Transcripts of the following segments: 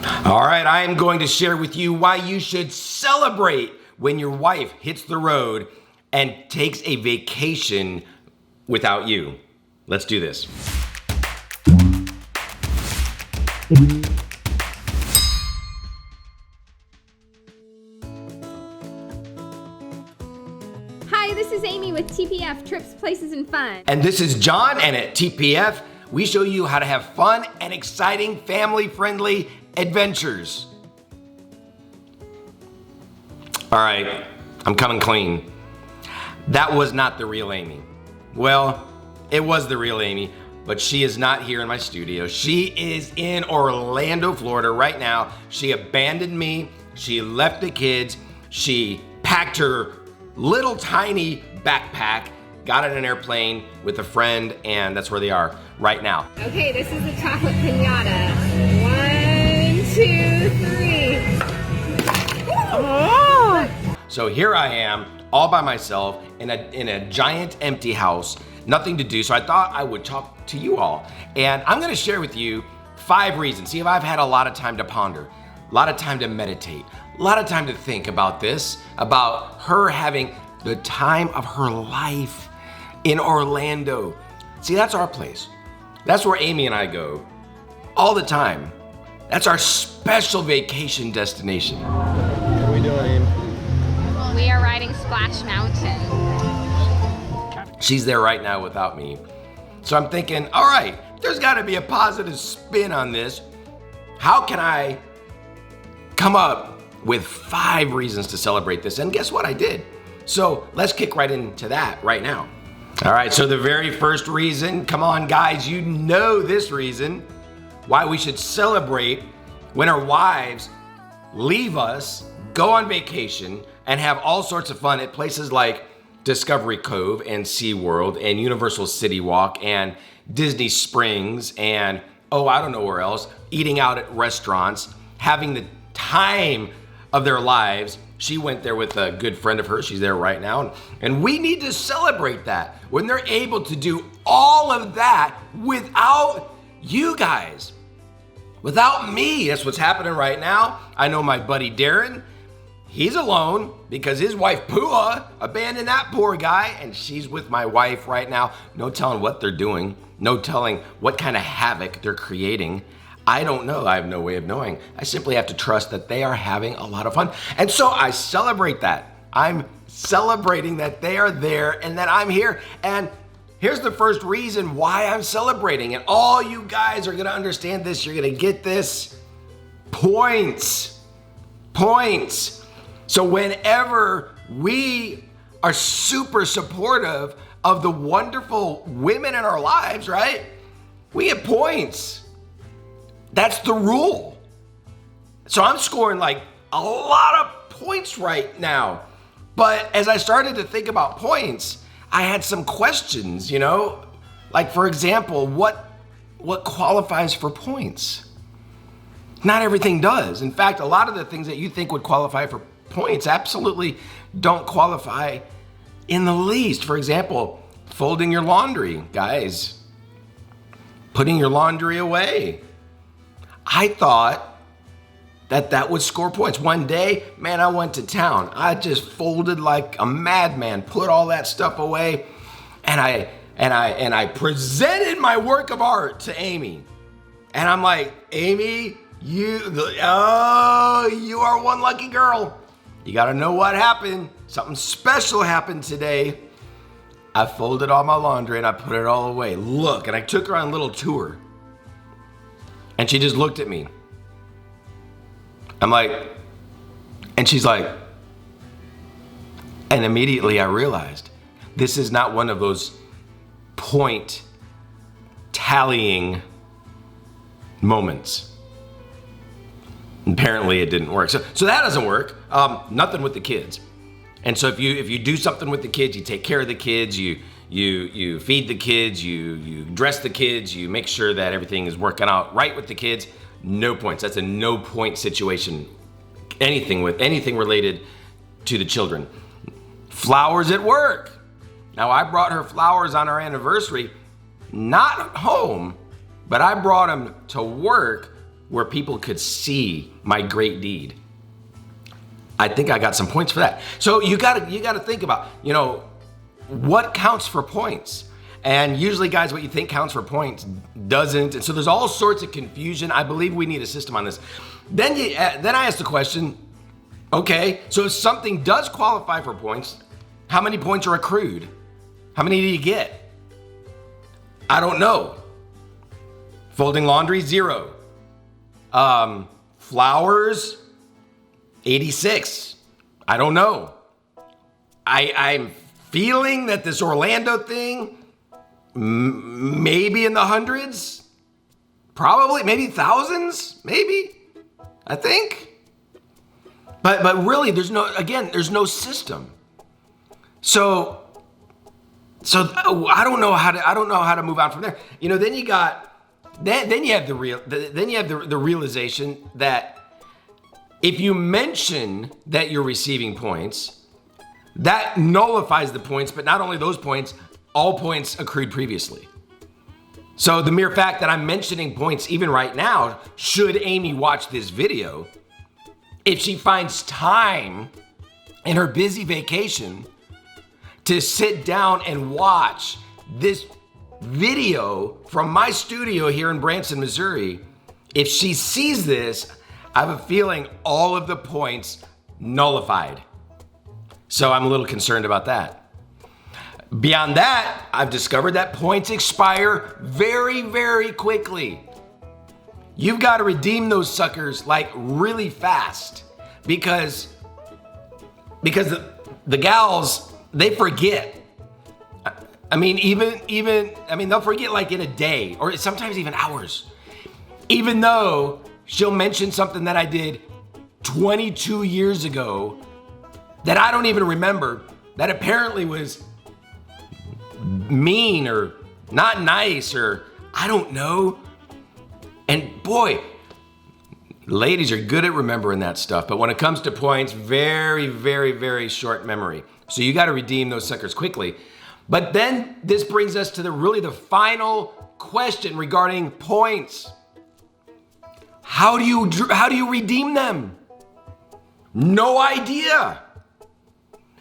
All right, I am going to share with you why you should celebrate when your wife hits the road and takes a vacation without you. Let's do this. Hi, this is Amy with TPF, Trips, Places, and Fun. And this is John, and at TPF, we show you how to have fun and exciting family-friendly adventures. All right, I'm coming clean. That was not the real Amy. Well, it was the real Amy, but she is not here in my studio. She is in Orlando, Florida right now. She abandoned me. She left the kids. She packed her little tiny backpack, got in an airplane with a friend, and that's where they are right now. Okay, this is the chocolate piñata. 1, 2, 3. Oh. So here I am, all by myself in a giant empty house, nothing to do. So I thought I would talk to you all, and I'm gonna share with you 5 reasons. See, if I've had a lot of time to ponder, a lot of time to meditate, a lot of time to think about this, about her having the time of her life in Orlando. See, that's our place. That's where Amy and I go all the time. That's our special vacation destination. What are we doing, Amy? We are riding Splash Mountain. She's there right now without me. So I'm thinking, all right, there's gotta be a positive spin on this. How can I come up with 5 reasons to celebrate this? And guess what? I did. So let's kick right into that right now. All right, so the very first reason, come on guys, you know this reason, why we should celebrate when our wives leave us, go on vacation, and have all sorts of fun at places like Discovery Cove and SeaWorld and Universal City Walk and Disney Springs and, I don't know where else, eating out at restaurants, having the time of their lives. She went there with a good friend of hers. She's there right now. And we need to celebrate that when they're able to do all of that without you guys, without me. That's what's happening right now. I know my buddy Darren, he's alone because his wife Pua abandoned that poor guy, and she's with my wife right now. No telling what they're doing. No telling what kind of havoc they're creating. I don't know. I have no way of knowing. I simply have to trust that they are having a lot of fun. And so I celebrate that. I'm celebrating that they are there and that I'm here. And here's the first reason why I'm celebrating. And all you guys are going to understand this. You're going to get this. Points. Points. So whenever we are super supportive of the wonderful women in our lives, right? We get points. That's the rule. So I'm scoring like a lot of points right now. But as I started to think about points, I had some questions, like for example, what qualifies for points? Not everything does. In fact, a lot of the things that you think would qualify for points absolutely don't qualify in the least. For example, folding your laundry, guys, putting your laundry away. I thought that would score points. One day, man, I went to town. I just folded like a madman, put all that stuff away, and I presented my work of art to Amy. And I'm like, Amy, you are one lucky girl. You gotta know what happened. Something special happened today. I folded all my laundry and I put it all away. Look, and I took her on a little tour. And she just looked at me. I'm like, and she's like, and immediately I realized this is not one of those point tallying moments. Apparently it didn't work. So that doesn't work. Nothing with the kids. And so if you do something with the kids, you take care of the kids, you feed the kids, you dress the kids, you make sure that everything is working out right with the kids, no points. That's a no point situation. Anything related to the children. Flowers at work. Now I brought her flowers on our anniversary, not home, but I brought them to work where people could see my great deed, I think I got some points for that. So you gotta think about, what counts for points. And usually, guys, what you think counts for points doesn't. And so there's all sorts of confusion. I believe we need a system on this. Then I asked the question, okay, so if something does qualify for points, how many points are accrued? How many do you get? I don't know. Folding laundry, 0. Flowers, 86. I don't know. I'm feeling that this Orlando thing, maybe in the hundreds, probably, maybe thousands, maybe, I think. But really, there's no system. So I don't know how to move on from there. Then you have the realization that if you mention that you're receiving points, that nullifies the points, but not only those points, all points accrued previously. So the mere fact that I'm mentioning points even right now, should Amy watch this video, if she finds time in her busy vacation to sit down and watch this video from my studio here in Branson, Missouri, if she sees this, I have a feeling all of the points nullified. So I'm a little concerned about that. Beyond that, I've discovered that points expire very, very quickly. You've got to redeem those suckers like really fast because the gals, they forget. I mean, they'll forget like in a day or sometimes even hours. Even though she'll mention something that I did 22 years ago that I don't even remember, that apparently was mean or not nice or I don't know. And boy, ladies are good at remembering that stuff. But when it comes to points, very, very, very short memory. So you got to redeem those suckers quickly. But then this brings us to the final question regarding points. How do you redeem them? No idea.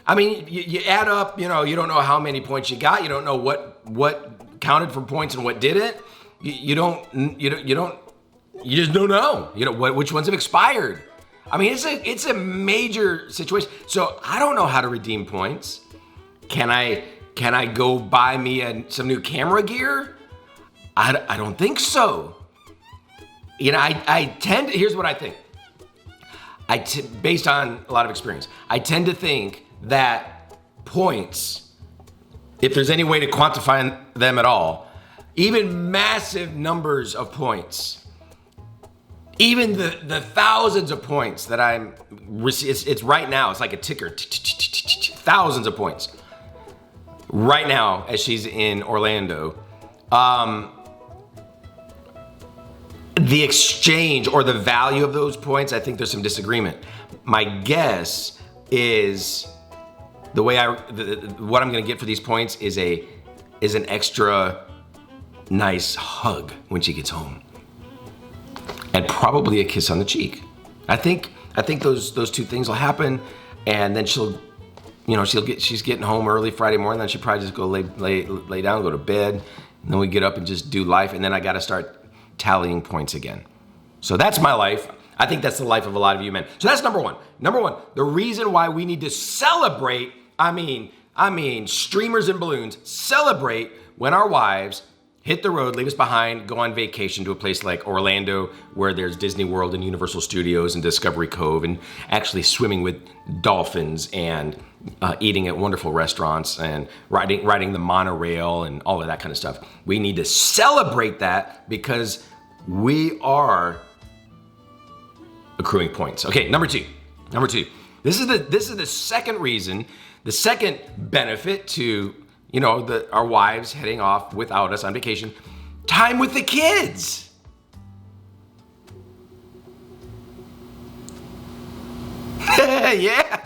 I mean, you add up, you don't know how many points you got. You don't know what counted for points and what didn't. You just don't know. Which ones have expired. I mean, it's a major situation. So I don't know how to redeem points. Can I go buy me some new camera gear? I don't think so. I tend to, here's what I think. Based on a lot of experience, I tend to think that points, if there's any way to quantify them at all, even massive numbers of points, even the thousands of points that I'm receiving, it's right now, it's like a ticker, thousands of points. Right now, as she's in Orlando, the exchange or the value of those points, I think there's some disagreement. My guess is what I'm going to get for these points is an extra nice hug when she gets home, and probably a kiss on the cheek. I think those two things will happen, and then she's getting home early Friday morning. Then she'll probably just go lay down, go to bed, and then we get up and just do life. And then I got to start tallying points again. So that's my life. I think that's the life of a lot of you men. So that's number one. Number one, the reason why we need to celebrate, I mean, streamers and balloons, celebrate when our wives hit the road, leave us behind, go on vacation to a place like Orlando where there's Disney World and Universal Studios and Discovery Cove, and actually swimming with dolphins and eating at wonderful restaurants and riding the monorail and all of that kind of stuff. We need to celebrate that because we are accruing points. Okay, number two. This is the second reason, the second benefit to our wives heading off without us on vacation. Time with the kids. Yeah.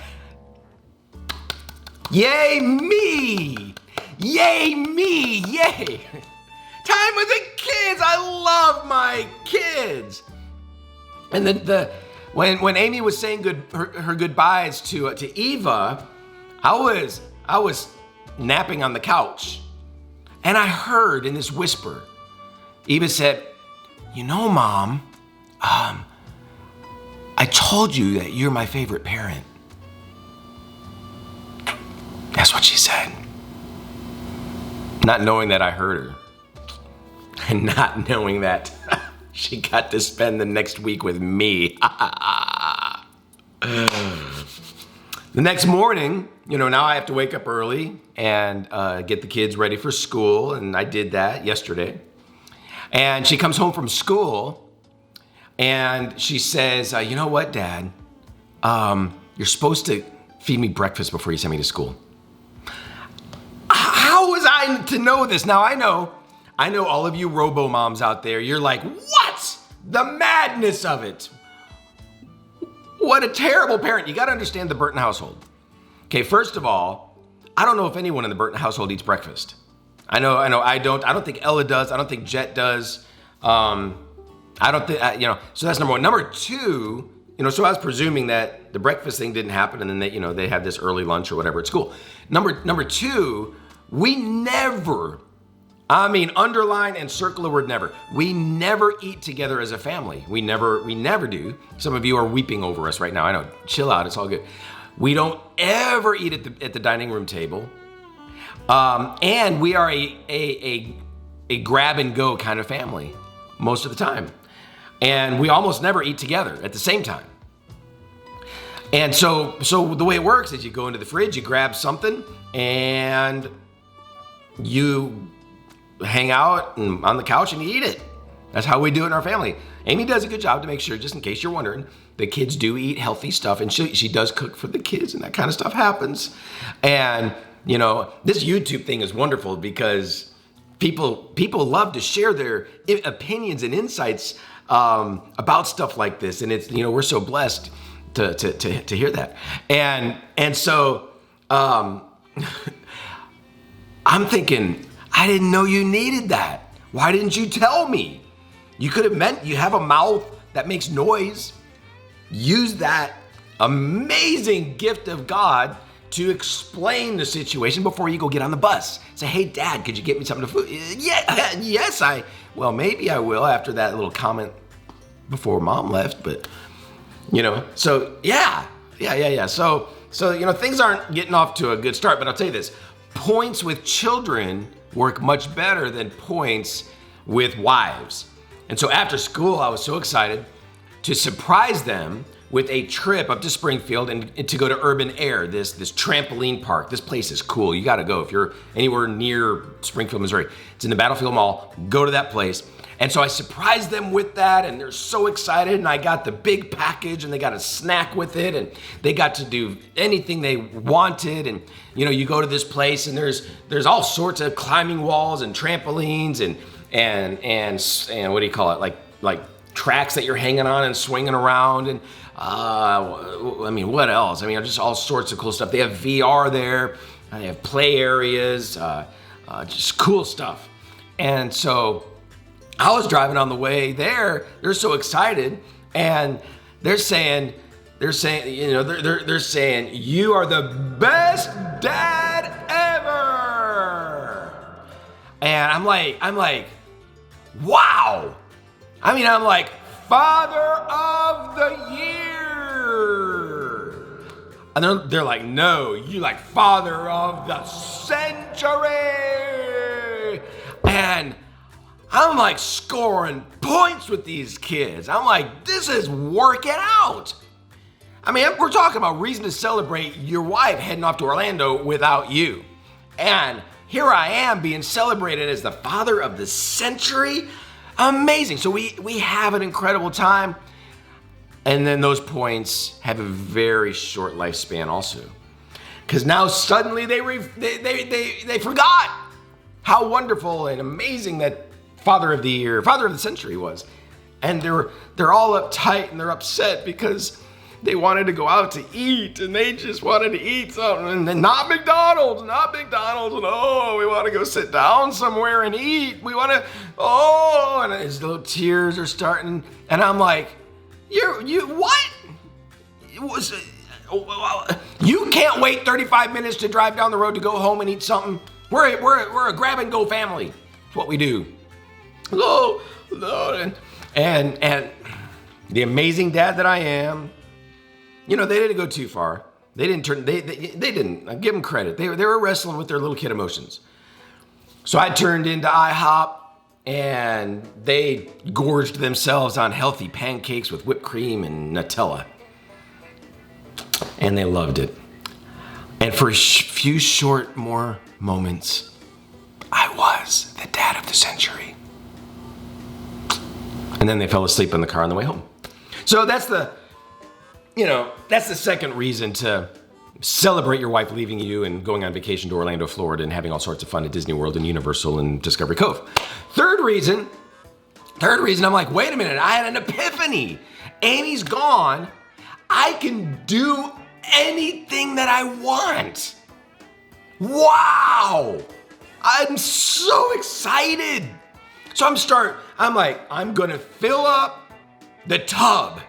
Yay me. Yay me. Yay. Time with the kids. I love my kids. And then when Amy was saying her goodbyes to Eva, I was napping on the couch, and I heard in this whisper, Eva said, "You know, Mom, I told you that you're my favorite parent." That's what she said. Not knowing that I heard her, and not knowing that she got to spend the next week with me. The next morning, now I have to wake up early and get the kids ready for school, and I did that yesterday. And she comes home from school, and she says, "You know what, Dad? You're supposed to feed me breakfast before you send me to school." How was I to know this? Now I know all of you robo moms out there, you're like, what? The madness of it. What a terrible parent. You got to understand the Burton household. Okay, first of all, I don't know if anyone in the Burton household eats breakfast. I know I don't. I don't think Ella does. I don't think Jet does. I don't think, so that's number one. Number two, so I was presuming that the breakfast thing didn't happen, and then they had this early lunch or whatever at school. Number two, we never, underline and circle the word never. We never eat together as a family. We never do. Some of you are weeping over us right now. I know, chill out, it's all good. We don't ever eat at the dining room table. And we are a grab and go kind of family most of the time. And we almost never eat together at the same time. And so the way it works is you go into the fridge, you grab something, and you hang out on the couch and you eat it. That's how we do it in our family. Amy does a good job to make sure, just in case you're wondering, the kids do eat healthy stuff, and she does cook for the kids, and that kind of stuff happens. And this YouTube thing is wonderful because people love to share their opinions and insights about stuff like this, and it's we're so blessed to hear that. And so I'm thinking, I didn't know you needed that. Why didn't you tell me? You could have meant you have a mouth that makes noise. Use that amazing gift of God to explain the situation before you go get on the bus. Say, "Hey, Dad, could you get me something to food?" Yeah, yes, maybe I will after that little comment before Mom left, but so yeah. So things aren't getting off to a good start, but I'll tell you this, points with children work much better than points with wives. And so after school, I was so excited to surprise them with a trip up to Springfield and to go to Urban Air, this trampoline park. This place is cool. You got to go if you're anywhere near Springfield, Missouri. It's in the Battlefield Mall. Go to that place. And so I surprised them with that, and they're so excited, and I got the big package, and they got a snack with it, and they got to do anything they wanted. And you go to this place, and there's all sorts of climbing walls and trampolines and what do you call it, like tracks that you're hanging on and swinging around, and what else? Just all sorts of cool stuff. They have VR there. They have play areas, just cool stuff. And so I was driving on the way there. They're so excited, and they're saying, you are the best dad ever. And I'm like, wow. I'm like, Father of the Year. And they're like, no, you like Father of the Century. And I'm like scoring points with these kids. I'm like, this is working out. We're talking about reason to celebrate your wife heading off to Orlando without you. And here I am being celebrated as the father of the century. Amazing. So we have an incredible time. And then those points have a very short lifespan also. Because now suddenly they forgot how wonderful and amazing that Father of the Year, Father of the Century was. And they're all uptight and they're upset because they wanted to go out to eat, and they just wanted to eat something, and then not McDonald's, and we want to go sit down somewhere and eat. And his little tears are starting, and I'm like, You what? You can't wait 35 minutes to drive down the road to go home and eat something. We're a grab and go family. That's what we do. Oh, Lord. And the amazing dad that I am, they didn't go too far. They didn't. I give them credit. They were wrestling with their little kid emotions. So I turned into IHOP, and they gorged themselves on healthy pancakes with whipped cream and Nutella. And they loved it. And for a few short more moments, I was the dad of the century. And then they fell asleep in the car on the way home. So that's the second reason to celebrate your wife leaving you and going on vacation to Orlando, Florida, and having all sorts of fun at Disney World and Universal and Discovery Cove. Third reason, I'm like, wait a minute, I had an epiphany. Amy's gone. I can do anything that I want. Wow. I'm so excited. So I'm like, I'm gonna fill up the tub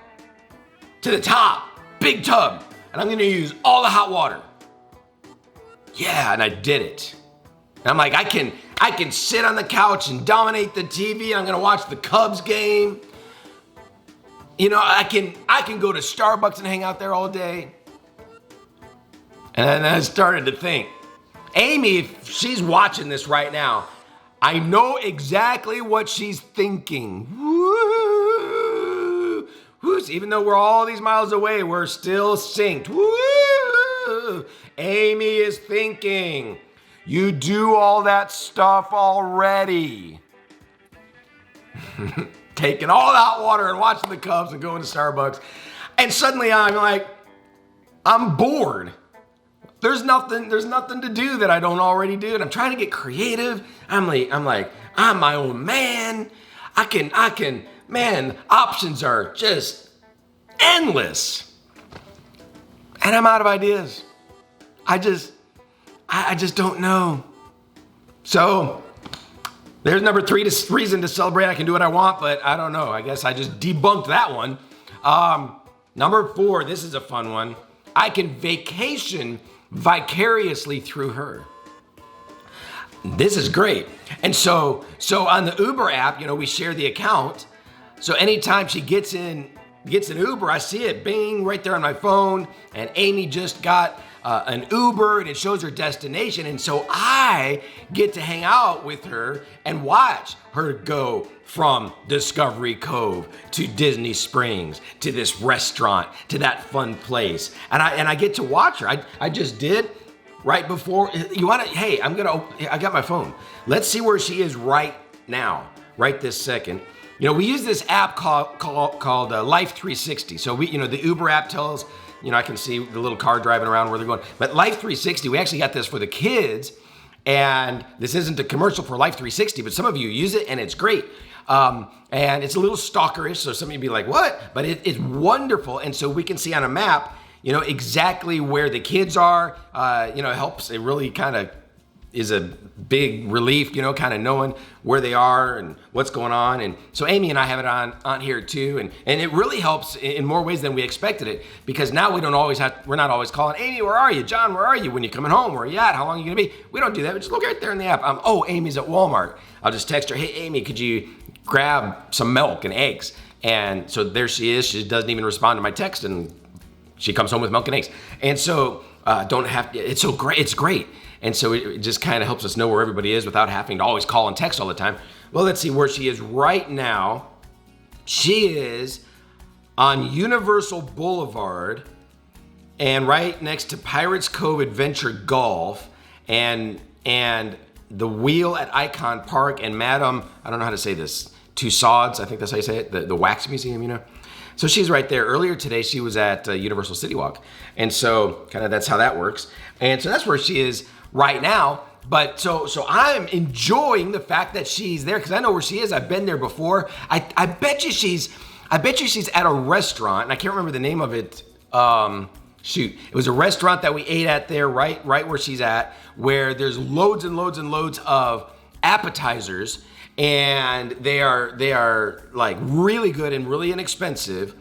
to the top, big tub, and I'm gonna use all the hot water. Yeah, and I did it. And I'm like, I can sit on the couch and dominate the TV. I'm gonna watch the Cubs game. I can go to Starbucks and hang out there all day. And then I started to think, Amy, if she's watching this right now, I know exactly what she's thinking. Woo! Woo! Even though we're all these miles away, we're still synced. Woo! Amy is thinking, you do all that stuff already. Taking all that hot water and watching the Cubs and going to Starbucks. And suddenly I'm like, I'm bored. There's nothing to do that I don't already do. And I'm trying to get creative. I'm like, I'm my own man. I can, man, options are just endless. And I'm out of ideas. I just don't know. So there's number 3 reason to celebrate. I can do what I want, but I don't know. I guess I just debunked that one. Number 4, this is a fun one. I can vacation vicariously through her. This is great. And so on the Uber app, we share the account. So anytime she gets an Uber, I see it, bing, right there on my phone. And Amy just got an Uber and it shows her destination. And so I get to hang out with her and watch her go from Discovery Cove to Disney Springs to this restaurant to that fun place. And I get to watch her. I just did right before. Hey, I got my phone. Let's see where she is right now, right this second. We use this app called Life 360. So the Uber app tells, I can see the little car driving around where they're going. But Life 360, we actually got this for the kids. And this isn't a commercial for Life 360, but some of you use it and it's great. And it's a little stalkerish, so some of you be like, what? But it's wonderful. And so we can see on a map, exactly where the kids are. It helps. It really kind of is a big relief, kind of knowing where they are and what's going on. And so Amy and I have it on here too. And it really helps in more ways than we expected it, because now we're not always calling, Amy, where are you? John, where are you? When you coming home? Where are you at? How long are you gonna be? We don't do that. We just look right there in the app. Amy's at Walmart. I'll just text her, hey, Amy, could you grab some milk and eggs? And so there she is. She doesn't even respond to my text, and she comes home with milk and eggs. And so it's so great. It's great. And so it just kind of helps us know where everybody is without having to always call and text all the time. Well, let's see where she is right now. She is on Universal Boulevard and right next to Pirates Cove Adventure Golf and the Wheel at Icon Park and Madame, I don't know how to say this, Tussauds, I think that's how you say it, the wax museum, So she's right there. Earlier today, she was at Universal City Walk. And so kind of that's how that works. And so that's where she is right now. But so I'm enjoying the fact that she's there because I know where she is. I've been there before. I bet you she's at a restaurant, and I can't remember the name of it. It was a restaurant that we ate at there, right where she's at, where there's loads and loads and loads of appetizers, and they are like really good and really inexpensive.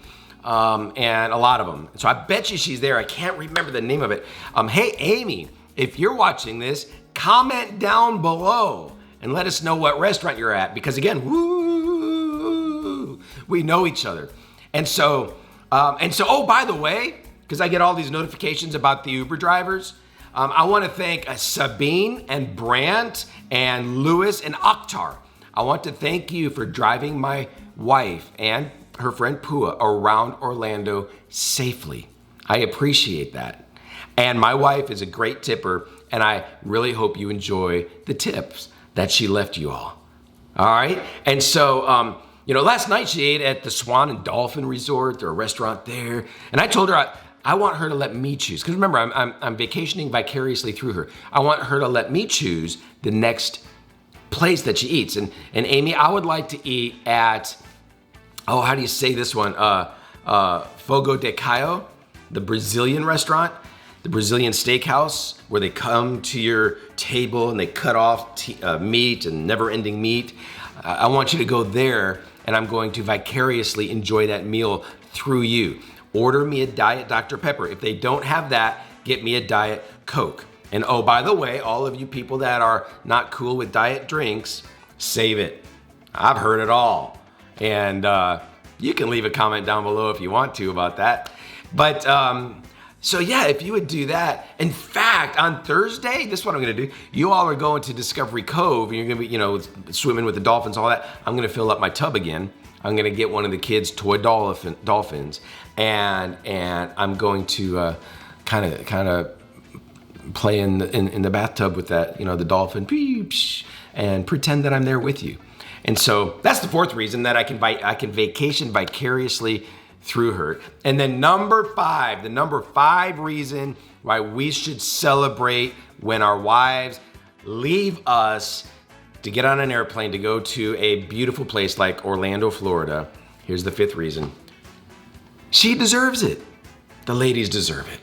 and a lot of them. So I bet you she's there. I can't remember the name of it. Hey, Amy, if you're watching this, comment down below and let us know what restaurant you're at, because again, woo, we know each other. And so, oh, by the way, because I get all these notifications about the Uber drivers, I want to thank Sabine and Brandt and Lewis and Akhtar. I want to thank you for driving my wife and her friend Pua around Orlando safely. I appreciate that. And my wife is a great tipper, and I really hope you enjoy the tips that she left you all. All right? And so, last night she ate at the Swan and Dolphin Resort, or a restaurant there, and I told her I want her to let me choose. Because remember, I'm vacationing vicariously through her. I want her to let me choose the next place that she eats. And Amy, I would like to eat at, how do you say this one? Fogo de Caio, the Brazilian restaurant, the Brazilian steakhouse, where they come to your table and they cut off meat and never-ending meat. I want you to go there, and I'm going to vicariously enjoy that meal through you. Order me a Diet Dr. Pepper. If they don't have that, get me a Diet Coke. And oh, by the way, all of you people that are not cool with diet drinks, save it. I've heard it all. And you can leave a comment down below if you want to about that. But so yeah, if you would do that. In fact, on Thursday, this is what I'm gonna do. You all are going to Discovery Cove, and you're gonna be, swimming with the dolphins, all that. I'm gonna fill up my tub again. I'm gonna get one of the kids' toy dolphins, and I'm going to kind of play in the bathtub with that, the dolphin, and pretend that I'm there with you. And so that's the fourth reason that I can vacation vicariously through her. And then the number five reason why we should celebrate when our wives leave us to get on an airplane to go to a beautiful place like Orlando, Florida. Here's the fifth reason. She deserves it. The ladies deserve it.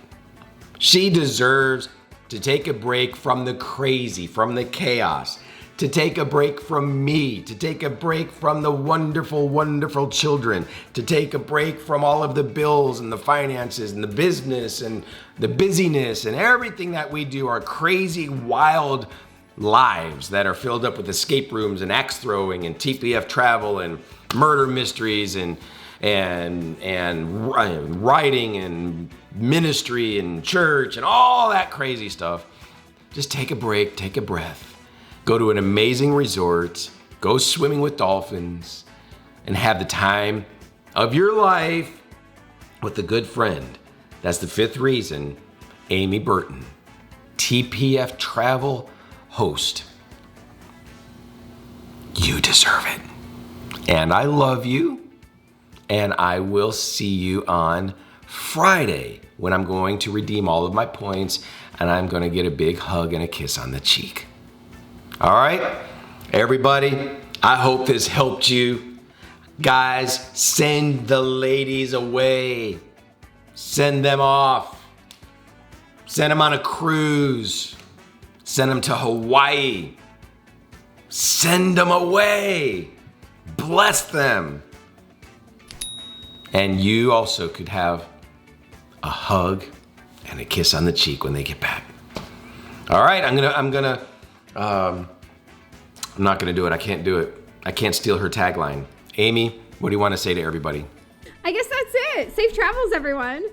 She deserves to take a break from the crazy, from the chaos, to take a break from me, to take a break from the wonderful, wonderful children, to take a break from all of the bills and the finances and the business and the busyness and everything that we do, our crazy, wild lives that are filled up with escape rooms and axe throwing and TPF travel and murder mysteries and writing and ministry and church and all that crazy stuff. Just take a break, take a breath, go to an amazing resort, go swimming with dolphins, and have the time of your life with a good friend. That's the fifth reason. Amy Burton, TPF Travel host. You deserve it. And I love you. And I will see you on Friday when I'm going to redeem all of my points and I'm going to get a big hug and a kiss on the cheek. All right, everybody, I hope this helped you. Guys, send the ladies away. Send them off. Send them on a cruise. Send them to Hawaii. Send them away. Bless them. And you also could have a hug and a kiss on the cheek when they get back. All right, I'm not gonna do it. I can't do it. I can't steal her tagline. Amy, what do you want to say to everybody? I guess that's it. Safe travels, everyone.